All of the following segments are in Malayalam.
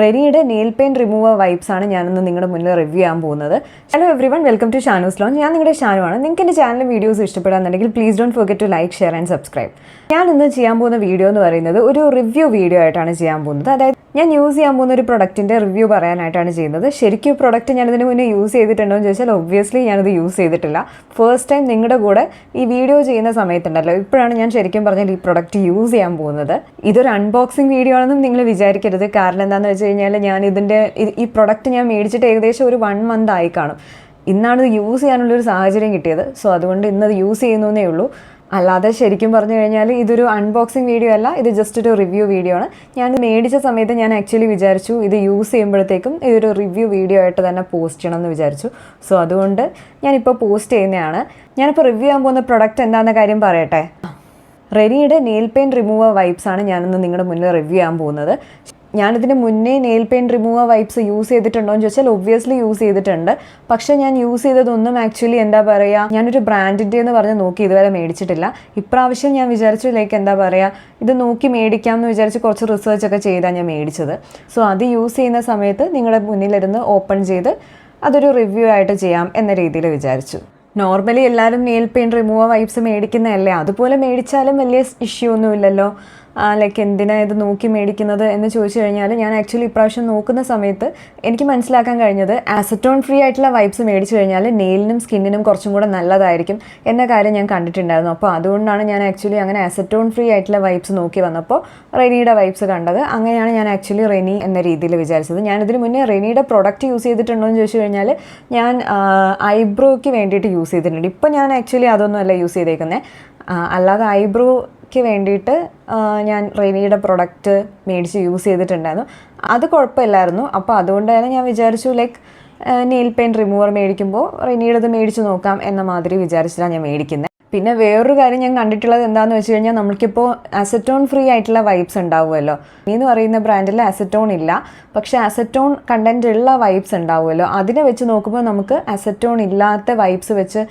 റെനിയുടെ നെയിൽ പെയിൻറ് റിമൂവർ വൈപ്സ് ആണ് ഞാനിന്ന് നിങ്ങളുടെ മുന്നിൽ റിവ്യൂ ചെയ്യാൻ പോകുന്നത്. Hello everyone, welcome to Shanu's lounge. ഞാൻ നിങ്ങളുടെ ഷാനുവാണ്. നിങ്ങൾക്ക് എൻ്റെ ചാനലും വീഡിയോസ് ഇഷ്ടപ്പെടാന്നുണ്ടെങ്കിൽ please don't forget to like, share and subscribe. ഞാൻ ഇന്ന് ചെയ്യാൻ പോകുന്ന വീഡിയോ എന്ന് പറയുന്നത് ഒരു റിവ്യൂ വീഡിയോ ആയിട്ടാണ് ചെയ്യാൻ പോകുന്നത്. അതായത് ഞാൻ യൂസ് ചെയ്യാൻ പോകുന്ന ഒരു പ്രൊഡക്റ്റിൻ്റെ റിവ്യൂ പറയാനായിട്ടാണ് ചെയ്യുന്നത്. ശരിക്കും പ്രൊഡക്റ്റ് ഞാനിതിന് മുന്നേ യൂസ് ചെയ്തിട്ടുണ്ടോ എന്ന് ചോദിച്ചാൽ ഒബ്വിയസ്ലി ഞാനത് യൂസ് ചെയ്തിട്ടില്ല. ഫസ്റ്റ് ടൈം നിങ്ങളുടെ കൂടെ ഈ വീഡിയോ ചെയ്യുന്ന സമയത്തുണ്ടല്ലോ, ഇപ്പോഴാണ് ഞാൻ ശരിക്കും പറഞ്ഞാൽ ഈ പ്രൊഡക്റ്റ് യൂസ് ചെയ്യാൻ പോകുന്നത്. ഇതൊരു അൺബോക്സിങ് വീഡിയോ ആണെന്നും നിങ്ങൾ വിചാരിക്കരുത്. കാരണം എന്താണെന്ന് വെച്ച് കഴിഞ്ഞാൽ ഞാൻ ഈ പ്രൊഡക്റ്റ് ഞാൻ മേടിച്ചിട്ട് ഏകദേശം ഒരു 1 month ആയി കാണും. ഇന്നാണ് ഇത് യൂസ് ചെയ്യാനുള്ളൊരു സാഹചര്യം കിട്ടിയത്. സോ അതുകൊണ്ട് ഇന്നത് യൂസ് ചെയ്യുന്നേ ഉള്ളൂ. അല്ലാതെ ശരിക്കും പറഞ്ഞു കഴിഞ്ഞാൽ ഇതൊരു അൺബോക്സിങ് വീഡിയോ അല്ല, ഇത് ജസ്റ്റ് ഒരു റിവ്യൂ വീഡിയോ ആണ്. ഞാൻ മേടിച്ച സമയത്ത് ഞാൻ ആക്ച്വലി വിചാരിച്ചു ഇത് യൂസ് ചെയ്യുമ്പോഴത്തേക്കും ഇതൊരു റിവ്യൂ വീഡിയോ ആയിട്ട് തന്നെ പോസ്റ്റ് ചെയ്യണമെന്ന് വിചാരിച്ചു. സോ അതുകൊണ്ട് ഞാനിപ്പോൾ പോസ്റ്റ് ചെയ്യുന്നതാണ്. ഞാനിപ്പോൾ റിവ്യൂ ചെയ്യാൻ പോകുന്ന പ്രൊഡക്റ്റ് എന്താണെന്ന കാര്യം പറയട്ടെ. റെനിയുടെ നെയിൽ പെയിൻറ് റിമൂവർ വൈപ്സ് ആണ് ഞാനിന്ന് നിങ്ങളുടെ മുന്നിൽ റിവ്യൂ ചെയ്യാൻ പോകുന്നത്. ഞാനിതിന് മുന്നേ nail paint remover wipes use ചെയ്തിട്ടുണ്ടോ എന്ന് ചോദിച്ചാൽ ഒബ്വിയസ്ലി യൂസ് ചെയ്തിട്ടുണ്ട്. പക്ഷേ ഞാൻ യൂസ് ചെയ്തതൊന്നും ആക്ച്വലി എന്താ പറയുക, ഞാനൊരു ബ്രാൻഡിൻ്റെ എന്ന് പറഞ്ഞ് നോക്കി ഇതുവരെ മേടിച്ചിട്ടില്ല. ഇപ്രാവശ്യം ഞാൻ വിചാരിച്ചു ഇത് നോക്കി മേടിക്കാം എന്ന് വിചാരിച്ച് കുറച്ച് റിസർച്ച് ഒക്കെ ചെയ്താണ് ഞാൻ മേടിച്ചത്. സോ അത് യൂസ് ചെയ്യുന്ന സമയത്ത് നിങ്ങളുടെ മുന്നിലിരുന്ന് ഓപ്പൺ ചെയ്ത് അതൊരു റിവ്യൂ ആയിട്ട് ചെയ്യാം എന്ന രീതിയിൽ വിചാരിച്ചു. നോർമലി എല്ലാവരും നെയിൽ പെയിൻറ് റിമൂവർ വൈപ്സ് മേടിക്കുന്നതല്ലേ, അതുപോലെ മേടിച്ചാലും വലിയ ഇഷ്യൂ ഒന്നുമില്ലല്ലോ. ലൈക്ക് എന്തിനാണ് ഇത് നോക്കി മേടിക്കുന്നത് എന്ന് ചോദിച്ചു കഴിഞ്ഞാൽ ഞാൻ ആക്ച്വലി ഇപ്രാവശ്യം നോക്കുന്ന സമയത്ത് എനിക്ക് മനസ്സിലാക്കാൻ കഴിഞ്ഞത് ആസറ്റോൺ ഫ്രീ ആയിട്ടുള്ള വൈപ്സ് മേടിച്ചു കഴിഞ്ഞാൽ നെയിലിനും സ്കിന്നിനും കുറച്ചും കൂടെ നല്ലതായിരിക്കും എന്ന കാര്യം ഞാൻ കണ്ടിട്ടുണ്ടായിരുന്നു. അപ്പോൾ അതുകൊണ്ടാണ് ഞാൻ ആക്ച്വലി അങ്ങനെ ആസറ്റോൺ ഫ്രീ ആയിട്ടുള്ള വൈപ്സ് നോക്കി വന്നപ്പോൾ റെനിയുടെ വൈപ്സ് കണ്ടത്. അങ്ങനെയാണ് ഞാൻ ആക്ച്വലി റെനി എന്ന രീതിയിൽ വിചാരിച്ചത്. ഞാനിതിന് മുന്നേ റെനിയുടെ പ്രൊഡക്റ്റ് യൂസ് ചെയ്തിട്ടുണ്ടോ എന്ന് ചോദിച്ചു കഴിഞ്ഞാൽ ഞാൻ ഐബ്രോയ്ക്ക് വേണ്ടിയിട്ട് യൂസ് ചെയ്തിട്ടുണ്ട്. ഇപ്പോൾ ഞാൻ ആക്ച്വലി അതൊന്നുമല്ല യൂസ് ചെയ്തേക്കുന്നത്. അല്ലാതെ ഐബ്രോയ്ക്ക് വേണ്ടിയിട്ട് ഞാൻ റെനിയുടെ പ്രൊഡക്റ്റ് മേടിച്ച് യൂസ് ചെയ്തിട്ടുണ്ടായിരുന്നു. അത് കുഴപ്പമില്ലായിരുന്നു. അപ്പോൾ അതുകൊണ്ട് തന്നെ ഞാൻ വിചാരിച്ചു നെയിൽ പെയിൻറ് റിമൂവർ മേടിക്കുമ്പോൾ റെനിയുടേത് മേടിച്ച് നോക്കാം എന്ന മാതിരി വിചാരിച്ചിട്ടാണ് ഞാൻ മേടിക്കുന്നത്. പിന്നെ വേറൊരു കാര്യം ഞാൻ കണ്ടിട്ടുള്ളത് എന്താണെന്ന് വെച്ച് കഴിഞ്ഞാൽ നമുക്കിപ്പോൾ അസറ്റോൺ ഫ്രീ ആയിട്ടുള്ള വൈപ്സ് ഉണ്ടാവുമല്ലോ. എന്ന് പറയുന്ന ബ്രാൻഡിൽ അസറ്റോൺ ഇല്ല, പക്ഷേ അസറ്റോൺ കണ്ടൻറ് ഉള്ള വൈപ്സ് ഉണ്ടാവുമല്ലോ. അതിനെ വെച്ച് നോക്കുമ്പോൾ നമുക്ക് അസറ്റോൺ ഇല്ലാത്ത വൈപ്സ് വെച്ച്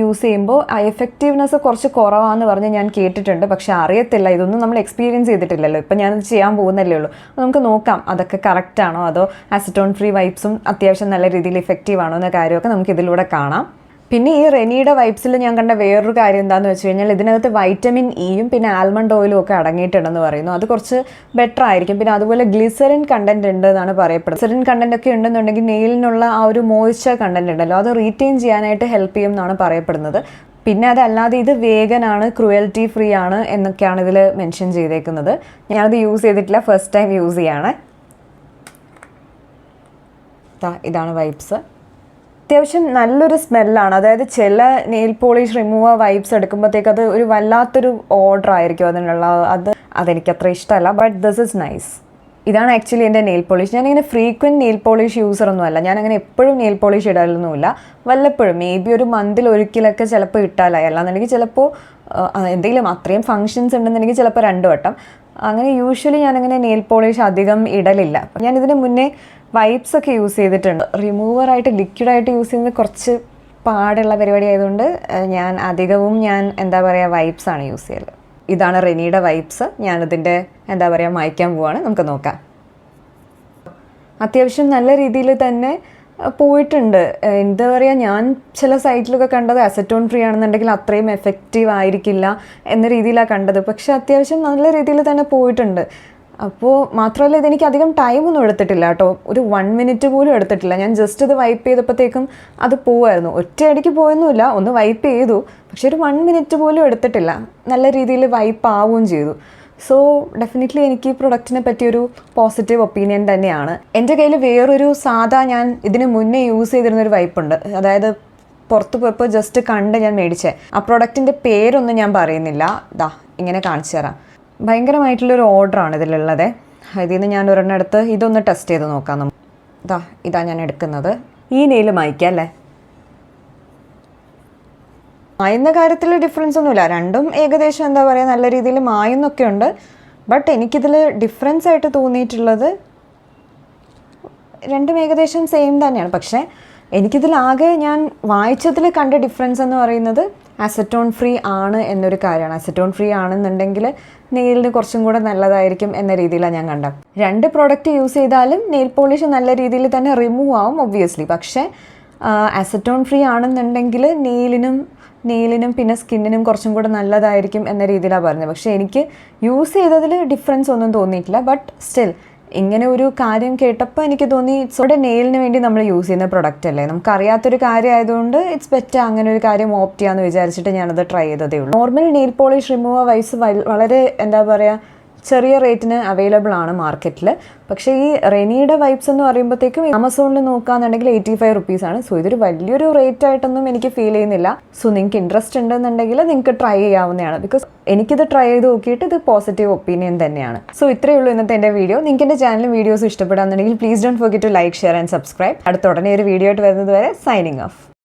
യൂസ് ചെയ്യുമ്പോൾ എഫക്റ്റീവ്നെസ് കുറച്ച് കുറവാണെന്ന് പറഞ്ഞ് ഞാൻ കേട്ടിട്ടുണ്ട്. പക്ഷെ അറിയത്തില്ല, ഇതൊന്നും നമ്മൾ എക്സ്പീരിയൻസ് ചെയ്തിട്ടില്ലല്ലോ. ഇപ്പം ഞാനത് ചെയ്യാൻ പോകുന്നല്ലേ ഉള്ളൂ. നമുക്ക് നോക്കാം അതൊക്കെ കറക്റ്റ് ആണോ, അതോ അസറ്റോൺ ഫ്രീ വൈപ്സും അത്യാവശ്യം നല്ല രീതിയിൽ ഇഫക്റ്റീവ് ആണോ എന്ന കാര്യമൊക്കെ നമുക്ക് ഇതിലൂടെ കാണാം. പിന്നെ ഈ റെനിയുടെ വൈപ്സിൽ ഞാൻ കണ്ട വേറൊരു കാര്യം എന്താണെന്ന് വെച്ച് കഴിഞ്ഞാൽ ഇതിനകത്ത് വൈറ്റമിൻ ഇയും പിന്നെ ആൽമണ്ട് ഓയിലും ഒക്കെ അടങ്ങിയിട്ടുണ്ടെന്ന് പറയുന്നു. അത് കുറച്ച് ബെറ്റർ ആയിരിക്കും. പിന്നെ അതുപോലെ ഗ്ലിസറിൻ കണ്ടന്റ് ഉണ്ട് എന്നാണ് പറയപ്പെടുന്നത്. ഗ്ലിസറിൻ കണ്ടന്റ് ഒക്കെ ഉണ്ടെന്നുണ്ടെങ്കിൽ നെയിലിനുള്ള ആ ഒരു മോയ്സ്ചർ കണ്ടന്റ് ഉണ്ടല്ലോ, അത് റീറ്റെയിൻ ചെയ്യാനായിട്ട് ഹെൽപ്പ് ചെയ്യും എന്നാണ് പറയപ്പെടുന്നത്. പിന്നെ അതല്ലാതെ ഇത് വേഗനാണ്, ക്രുവൽറ്റി ഫ്രീ ആണ് എന്നൊക്കെയാണ് ഇതിൽ മെൻഷൻ ചെയ്തേക്കുന്നത്. ഞാനത് യൂസ് ചെയ്തിട്ടില്ല, ഫസ്റ്റ് ടൈം യൂസ് ചെയ്യാണ്. ഇതാണ് വൈപ്സ്. അത്യാവശ്യം നല്ലൊരു സ്മെല്ലാണ്. അതായത് ചില നെയിൽ പോളിഷ് റിമൂവർ വൈപ്സ് എടുക്കുമ്പോഴത്തേക്ക് അത് ഒരു വല്ലാത്തൊരു ഓർഡർ ആയിരിക്കും അതിനുള്ള. അതെനിക്ക് അത്ര ഇഷ്ടമല്ല. But this is nice. ഇതാണ് ആക്ച്വലി എൻ്റെ നെയിൽ പോളിഷ്. ഞാനിങ്ങനെ ഫ്രീക്വൻറ്റ് നെയിൽ പോളിഷ് യൂസറൊന്നുമല്ല. ഞാനങ്ങനെ എപ്പോഴും നെയിൽ പോളിഷ് ഇടാനൊന്നുമില്ല. വല്ലപ്പോഴും മേ ബി ഒരു മന്തിൽ ഒരിക്കലൊക്കെ ചിലപ്പോൾ ഇട്ടാലായി. അല്ലാന്നുണ്ടെങ്കിൽ ചിലപ്പോൾ എന്തെങ്കിലും അത്രയും ഫങ്ഷൻസ് ഉണ്ടെന്നുണ്ടെങ്കിൽ ചിലപ്പോൾ 2 വട്ടം. അങ്ങനെ യൂഷ്വലി ഞാനങ്ങനെ നെയിൽ പോളിഷ് അധികം ഇടലില്ല. ഞാനിതിന് മുന്നേ വൈപ്സ് ഒക്കെ യൂസ് ചെയ്തിട്ടുണ്ട്. റിമൂവറായിട്ട് ലിക്വിഡായിട്ട് യൂസ് ചെയ്യുന്നത് കുറച്ച് പാടുള്ള പരിപാടി ആയതുകൊണ്ട് ഞാൻ അധികവും വൈപ്സ് ആണ് യൂസ് ചെയ്യല്. ഇതാണ് റെനിയുടെ വൈപ്സ്. ഞാനിതിൻ്റെ മായ്ക്കാൻ പോവാണ്. നമുക്ക് നോക്കാം. അത്യാവശ്യം നല്ല രീതിയിൽ തന്നെ പോയിട്ടുണ്ട്. ഞാൻ ചില സൈറ്റിലൊക്കെ കണ്ടത് അസറ്റോൺ ഫ്രീ ആണെന്നുണ്ടെങ്കിൽ അത്രയും എഫക്റ്റീവ് ആയിരിക്കില്ല എന്ന രീതിയിലാണ് കണ്ടത്. പക്ഷെ അത്യാവശ്യം നല്ല രീതിയിൽ തന്നെ പോയിട്ടുണ്ട്. അപ്പോൾ മാത്രമല്ല ഇതെനിക്ക് അധികം ടൈമൊന്നും എടുത്തിട്ടില്ല കേട്ടോ. ഒരു 1 minute പോലും എടുത്തിട്ടില്ല. ഞാൻ ജസ്റ്റ് ഇത് വൈപ്പ് ചെയ്തപ്പോഴത്തേക്കും അത് പോവായിരുന്നു. ഒറ്റയടിക്ക് പോയൊന്നുമില്ല, ഒന്ന് വൈപ്പ് ചെയ്തു. പക്ഷെ ഒരു 1 minute പോലും എടുത്തിട്ടില്ല. നല്ല രീതിയിൽ വൈപ്പ് ആവുകയും ചെയ്തു. സോ ഡെഫിനറ്റ്ലി എനിക്ക് ഈ പ്രൊഡക്റ്റിനെ പറ്റിയൊരു പോസിറ്റീവ് ഒപ്പീനിയൻ തന്നെയാണ്. എൻ്റെ കയ്യിൽ വേറൊരു ഞാൻ ഇതിന് മുന്നേ യൂസ് ചെയ്തിരുന്നൊരു വൈപ്പുണ്ട്. അതായത് പുറത്ത് പോയപ്പോൾ ജസ്റ്റ് കണ്ട് ഞാൻ മേടിച്ചേ. ആ പ്രൊഡക്റ്റിൻ്റെ പേരൊന്നും ഞാൻ പറയുന്നില്ല. ഇങ്ങനെ കാണിച്ചു തരാം. ഭയങ്കരമായിട്ടുള്ളൊരു ഓർഡറാണ് ഇതിലുള്ളത്. ഇതിൽ നിന്ന് ഞാൻ ഒരെണ്ണം എടുത്ത് ഇതൊന്ന് ടെസ്റ്റ് ചെയ്ത് നോക്കാം. ഇതാ ഞാൻ എടുക്കുന്നത്. ഈ നെയിൽ മായ്ക്കാം അല്ലേ. മായുന്ന കാര്യത്തിൽ ഡിഫറൻസ് ഒന്നുമില്ല. രണ്ടും ഏകദേശം നല്ല രീതിയിൽ മായുന്നൊക്കെ ഉണ്ട്. ബട്ട് എനിക്കിതിൽ ഡിഫറൻസ് ആയിട്ട് തോന്നിയിട്ടുള്ളത് രണ്ടും ഏകദേശം സെയിം തന്നെയാണ്. പക്ഷേ എനിക്കിതിലാകെ ഞാൻ വായിച്ചതിൽ കണ്ട ഡിഫറൻസ് എന്ന് പറയുന്നത് അസറ്റോൺ ഫ്രീ ആണ് എന്നൊരു കാര്യമാണ്. അസറ്റോൺ ഫ്രീ ആണെന്നുണ്ടെങ്കിൽ നെയിലിന് കുറച്ചും കൂടെ നല്ലതായിരിക്കും എന്ന രീതിയിലാണ് ഞാൻ കണ്ടത്. 2 പ്രോഡക്റ്റ് യൂസ് ചെയ്താലും നെയിൽ പോളിഷ് നല്ല രീതിയിൽ തന്നെ റിമൂവ് ആവും ഒബ്വിയസ്ലി. പക്ഷേ അസറ്റോൺ ഫ്രീ ആണെന്നുണ്ടെങ്കിൽ നെയിലിനും പിന്നെ സ്കിന്നിനും കുറച്ചും കൂടെ നല്ലതായിരിക്കും എന്ന രീതിയിലാണ് പറഞ്ഞത്. പക്ഷേ എനിക്ക് യൂസ് ചെയ്തതിൽ ഡിഫറൻസ് ഒന്നും തോന്നിയിട്ടില്ല. ബട്ട് സ്റ്റിൽ ഇങ്ങനെ ഒരു കാര്യം കേട്ടപ്പോൾ എനിക്ക് തോന്നി ഇറ്റ്സ് നെയിലിന് വേണ്ടി നമ്മൾ യൂസ് ചെയ്യുന്ന പ്രൊഡക്റ്റ് അല്ലേ, നമുക്കറിയാത്തൊരു കാര്യം ആയതുകൊണ്ട് ഇറ്റ്സ് ബെറ്റർ അങ്ങനെ ഒരു കാര്യം ഓപ്റ്റ് ചെയ്യാമെന്ന് വിചാരിച്ചിട്ട് ഞാനത് ട്രൈ ചെയ്തതേ ഉള്ളൂ. Normal nail polish remover wise വളരെ എന്താ പറയുക ചെറിയ റേറ്റിന് അവൈലബിൾ ആണ് മാർക്കറ്റിൽ. പക്ഷേ ഈ റെനിയുടെ വൈപ്സ് എന്ന് പറയുമ്പോഴത്തേക്കും ആമസോണിൽ നോക്കുകയാണെന്നുണ്ടെങ്കിൽ 85 റുപ്പീസാണ്. സോ ഇതൊരു വലിയൊരു റേറ്റ് ആയിട്ടൊന്നും എനിക്ക് ഫീൽ ചെയ്യുന്നില്ല. സോ നിങ്ങൾക്ക് ഇൻട്രസ്റ്റ് ഉണ്ടെന്നുണ്ടെങ്കിൽ നിങ്ങൾക്ക് ട്രൈ ചെയ്യാവുന്നതാണ്. ബിക്കോസ് എനിക്കിത് ട്രൈ ചെയ്ത് നോക്കിയിട്ട് ഇത് പോസിറ്റീവ് ഒപ്പീനിയൻ തന്നെയാണ്. സോ ഇത്രയേ ഉള്ളൂ ഇന്നത്തെ എൻ്റെ വീഡിയോ. നിങ്ങൾക്ക് എൻ്റെ ചാനലും വീഡിയോസ് ഇഷ്ടപ്പെടാന്നുണ്ടെങ്കിൽ please don't forget to like, share and subscribe. അടുത്ത ഉടനെ ഒരു വീഡിയോ ആയിട്ട് വരുന്നത് വരെ സൈനിങ് ഓഫ്.